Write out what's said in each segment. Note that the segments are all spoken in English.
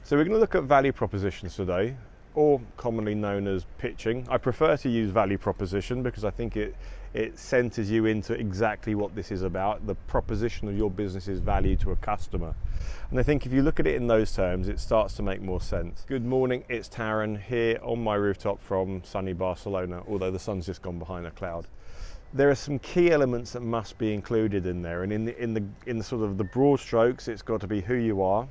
So we're going to look at value propositions today, or commonly known as pitching. I prefer to use value proposition because I think it centers you into exactly what this is about, the proposition of your business's value to a customer. And I think if you look at it in those terms, it starts to make more sense. Good morning, it's Taryn here on my rooftop from sunny Barcelona, although the sun's just gone behind a cloud. There are some key elements that must be included in there, and in the sort of the broad strokes, it's got to be who you are,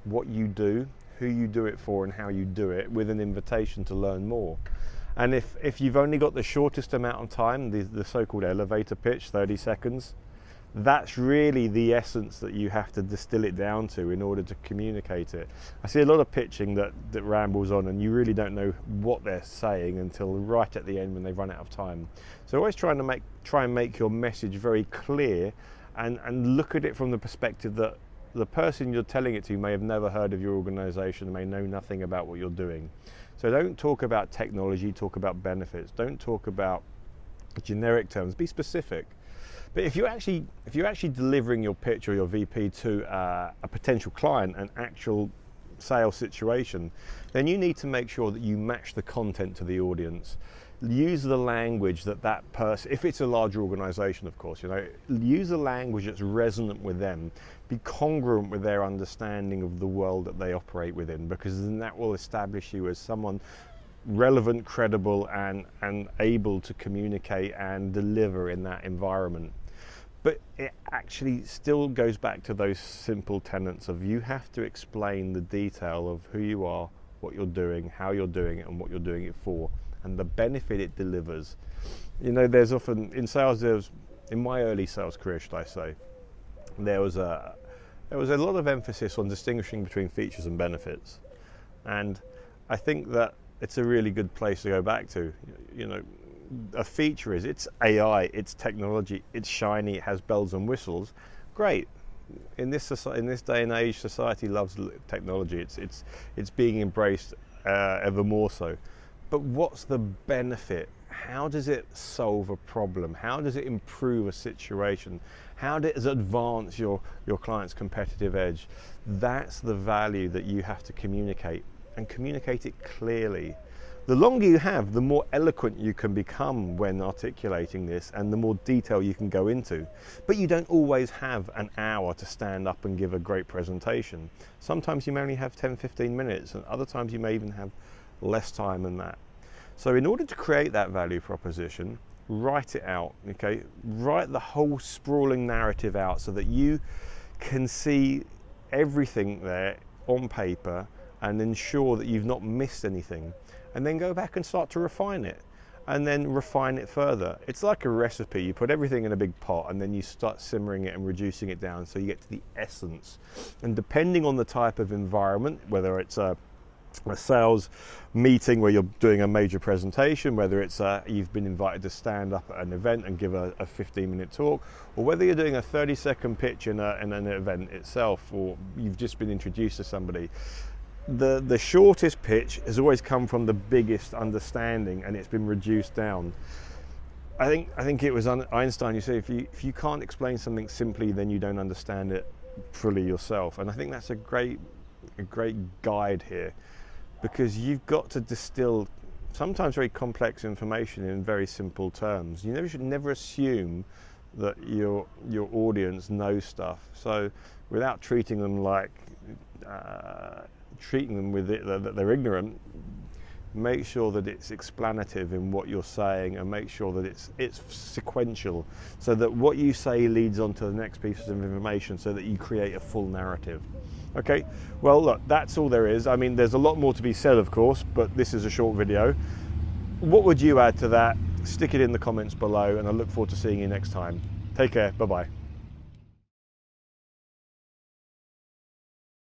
what you do, who you do it for, and how you do it, with an invitation to learn more. And if you've only got the shortest amount of time, the so-called elevator pitch, 30 seconds, that's really the essence that you have to distill it down to in order to communicate it. I see a lot of pitching that rambles on, and you really don't know what they're saying until right at the end when they've run out of time. So always try and make your message very clear, and look at it from the perspective that the person you're telling it to may have never heard of your organization, may know nothing about what you're doing. So don't talk about technology, talk about benefits. Don't talk about generic terms, be specific. But if you're actually delivering your pitch or your VP to a potential client, an actual sales situation, then you need to make sure that you match the content to the audience. Use the language that person, if it's a larger organization, of course, use the language that's resonant with them. Be congruent with their understanding of the world that they operate within, because then that will establish you as someone relevant, credible, and able to communicate and deliver in that environment. But it actually still goes back to those simple tenets of you have to explain the detail of who you are, what you're doing, how you're doing it, and what you're doing it for, and the benefit it delivers. There's often, in sales, in my early sales career, should I say, there was a lot of emphasis on distinguishing between features and benefits. And I think that it's a really good place to go back to. A feature is, it's AI, it's technology, it's shiny, it has bells and whistles. Great. In this day and age, society loves technology. It's being embraced ever more so. But what's the benefit? How does it solve a problem? How does it improve a situation? How does it advance your client's competitive edge? That's the value that you have to communicate, and communicate it clearly. The longer you have, the more eloquent you can become when articulating this, and the more detail you can go into. But you don't always have an hour to stand up and give a great presentation. Sometimes you may only have 10-15 minutes, and other times you may even have less time than that. So in order to create that value proposition, write it out, okay? Write the whole sprawling narrative out so that you can see everything there on paper and ensure that you've not missed anything. And then go back and start to refine it, and then refine it further. It's like a recipe. You put everything in a big pot, and then you start simmering it and reducing it down so you get to the essence. And depending on the type of environment, whether it's a sales meeting where you're doing a major presentation, whether it's you've been invited to stand up at an event and give a 15-minute talk, or whether you're doing a 30-second pitch in an event itself, or you've just been introduced to somebody, the shortest pitch has always come from the biggest understanding, and it's been reduced down. I think it was Einstein who said, if you can't explain something simply, then you don't understand it fully yourself. And I think that's a great guide here, because you've got to distill sometimes very complex information in very simple terms. You should never assume that your audience knows stuff. So without treating them like that they're ignorant, make sure that it's explanative in what you're saying, and make sure that it's sequential, so that what you say leads on to the next piece of information, so that you create a full narrative. Okay, well look, that's all there is. I mean, there's a lot more to be said, of course, but this is a short video. What would you add to that? Stick it in the comments below, and I look forward to seeing you next time. Take care, bye-bye.